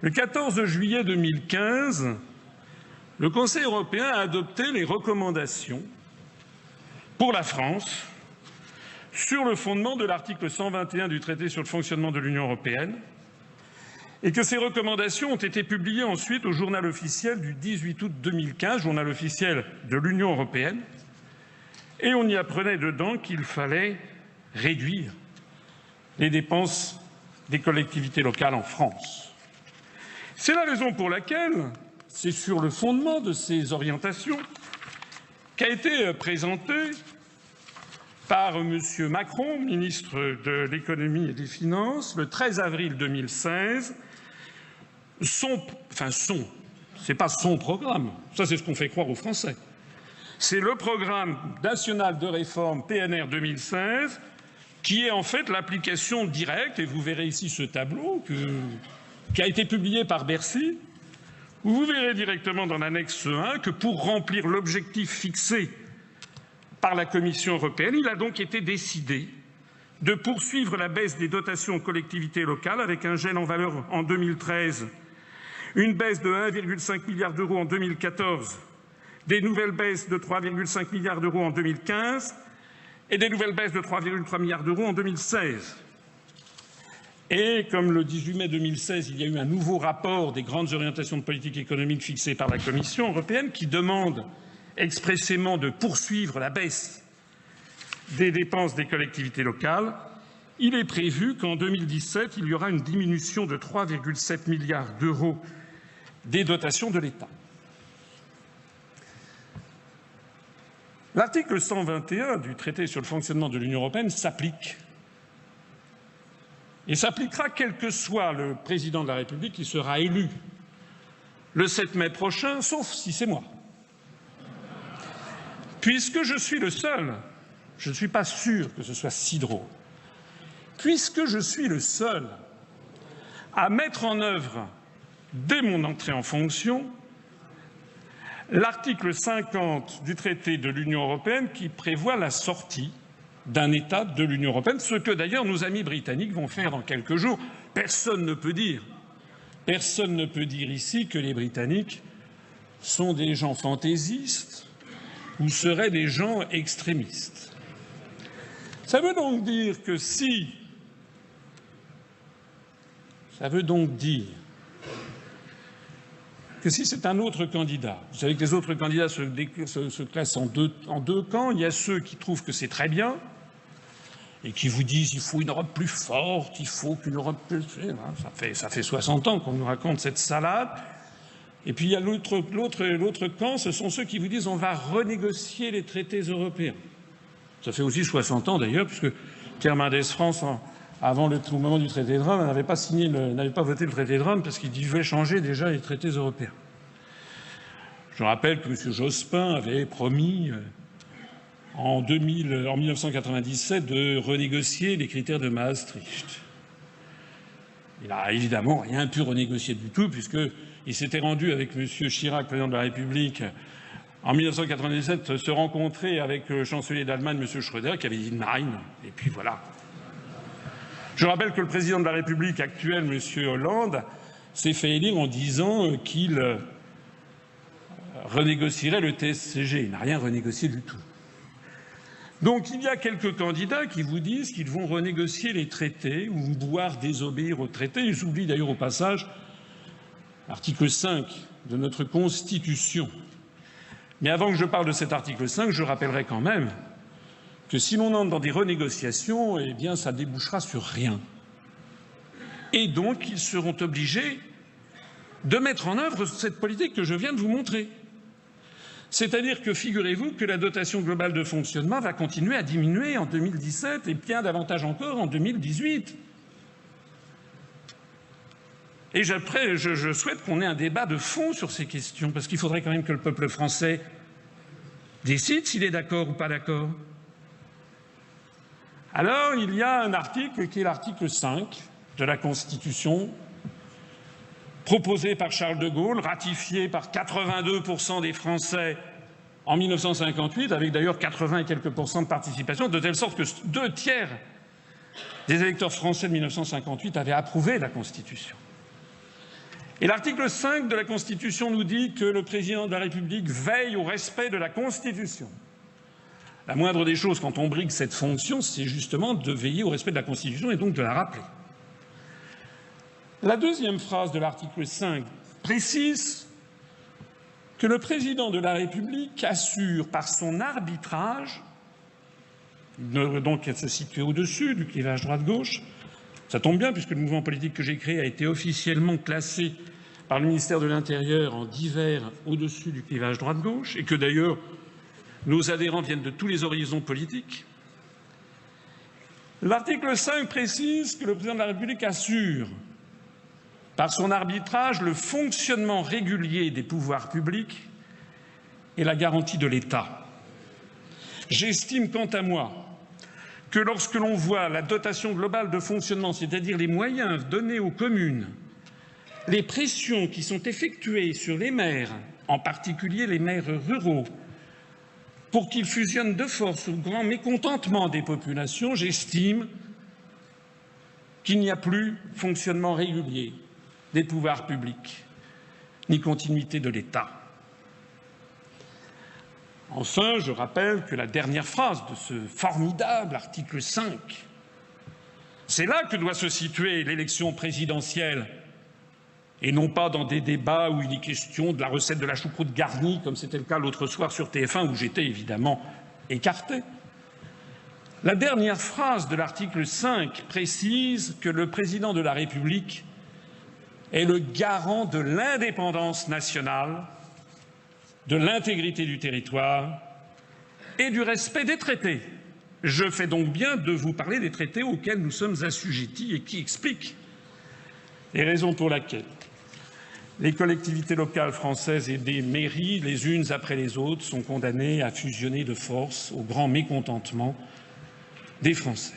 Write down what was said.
Le 14 juillet 2015, le Conseil européen a adopté les recommandations pour la France sur le fondement de l'article 121 du traité sur le fonctionnement de l'Union européenne, et que ces recommandations ont été publiées ensuite au journal officiel du 18 août 2015, journal officiel de l'Union européenne, et on y apprenait dedans qu'il fallait réduire les dépenses des collectivités locales en France. C'est la raison pour laquelle c'est sur le fondement de ces orientations qu'a été présenté par M. Macron, ministre de l'économie et des finances, le 13 avril 2016, c'est pas son programme, ça c'est ce qu'on fait croire aux Français. C'est le programme national de réforme PNR 2016 qui est en fait l'application directe, et vous verrez ici ce tableau qui a été publié par Bercy, où vous verrez directement dans l'annexe 1 que pour remplir l'objectif fixé par la Commission européenne, il a donc été décidé de poursuivre la baisse des dotations aux collectivités locales avec un gel en valeur en 2013, une baisse de 1,5 milliard d'euros en 2014, des nouvelles baisses de 3,5 milliards d'euros en 2015 et des nouvelles baisses de 3,3 milliards d'euros en 2016. Et comme le 18 mai 2016, il y a eu un nouveau rapport des grandes orientations de politique économique fixées par la Commission européenne qui demande expressément de poursuivre la baisse des dépenses des collectivités locales, il est prévu qu'en 2017, il y aura une diminution de 3,7 milliards d'euros des dotations de l'État. L'article 121 du traité sur le fonctionnement de l'Union européenne s'applique. Et s'appliquera quel que soit le président de la République qui sera élu le 7 mai prochain, sauf si c'est moi. Puisque je suis le seul, je ne suis pas sûr que ce soit si drôle, puisque je suis le seul à mettre en œuvre, dès mon entrée en fonction, l'article 50 du traité de l'Union européenne qui prévoit la sortie d'un État de l'Union européenne, ce que d'ailleurs nos amis britanniques vont faire dans quelques jours. Personne ne peut dire ici que les Britanniques sont des gens fantaisistes ou seraient des gens extrémistes. Ça veut donc dire que si c'est un autre candidat, vous savez que les autres candidats se classent en deux camps. Il y a ceux qui trouvent que c'est très bien et qui vous disent il faut une Europe plus forte, il faut qu'une Europe plus... Ça fait 60 ans qu'on nous raconte cette salade. Et puis il y a l'autre camp, ce sont ceux qui vous disent on va renégocier les traités européens. Ça fait aussi 60 ans d'ailleurs, puisque Pierre Mendès France, au moment du traité de Rome, n'avait pas voté le traité de Rome parce qu'il devait changer déjà les traités européens. Je rappelle que M. Jospin avait promis en 1997 de renégocier les critères de Maastricht. Il n'a évidemment rien pu renégocier du tout, puisqu'il s'était rendu avec M. Chirac, président de la République, en 1997, se rencontrer avec le chancelier d'Allemagne, M. Schröder, qui avait dit nein, et puis voilà. Je rappelle que le président de la République actuel, M. Hollande, s'est fait élire en disant qu'il renégocierait le TSCG. Il n'a rien renégocié du tout. Donc il y a quelques candidats qui vous disent qu'ils vont renégocier les traités ou voire désobéir aux traités. Ils oublient d'ailleurs au passage l'article 5 de notre Constitution. Mais avant que je parle de cet article 5, je rappellerai quand même que si l'on entre dans des renégociations, eh bien ça débouchera sur rien. Et donc ils seront obligés de mettre en œuvre cette politique que je viens de vous montrer. C'est-à-dire que, figurez-vous, que la dotation globale de fonctionnement va continuer à diminuer en 2017 et bien davantage encore en 2018. Et je souhaite qu'on ait un débat de fond sur ces questions, parce qu'il faudrait quand même que le peuple français décide s'il est d'accord ou pas d'accord. Alors, il y a un article qui est l'article 5 de la Constitution, proposé par Charles de Gaulle, ratifié par 82% des Français en 1958, avec d'ailleurs 80 et quelques pourcents de participation, de telle sorte que 2 tiers des électeurs français de 1958 avaient approuvé la Constitution. Et l'article 5 de la Constitution nous dit que le président de la République veille au respect de la Constitution. La moindre des choses quand on brigue cette fonction, c'est justement de veiller au respect de la Constitution et donc de la rappeler. La deuxième phrase de l'article 5 précise que le président de la République assure par son arbitrage, donc elle se situe au-dessus du clivage droite-gauche, ça tombe bien puisque le mouvement politique que j'ai créé a été officiellement classé par le ministère de l'Intérieur en divers au-dessus du clivage droite-gauche et que d'ailleurs nos adhérents viennent de tous les horizons politiques. L'article 5 précise que le président de la République assure par son arbitrage le fonctionnement régulier des pouvoirs publics et la garantie de l'État. J'estime quant à moi que lorsque l'on voit la dotation globale de fonctionnement, c'est-à-dire les moyens donnés aux communes, les pressions qui sont effectuées sur les maires, en particulier les maires ruraux, pour qu'ils fusionnent de force au grand mécontentement des populations, j'estime qu'il n'y a plus fonctionnement régulier des pouvoirs publics, ni continuité de l'État. Enfin, je rappelle que la dernière phrase de ce formidable article 5, c'est là que doit se situer l'élection présidentielle, et non pas dans des débats où il est question de la recette de la choucroute garnie, comme c'était le cas l'autre soir sur TF1, où j'étais évidemment écarté. La dernière phrase de l'article 5 précise que le président de la République est le garant de l'indépendance nationale, de l'intégrité du territoire et du respect des traités. Je fais donc bien de vous parler des traités auxquels nous sommes assujettis et qui expliquent les raisons pour lesquelles les collectivités locales françaises et des mairies, les unes après les autres, sont condamnées à fusionner de force au grand mécontentement des Français.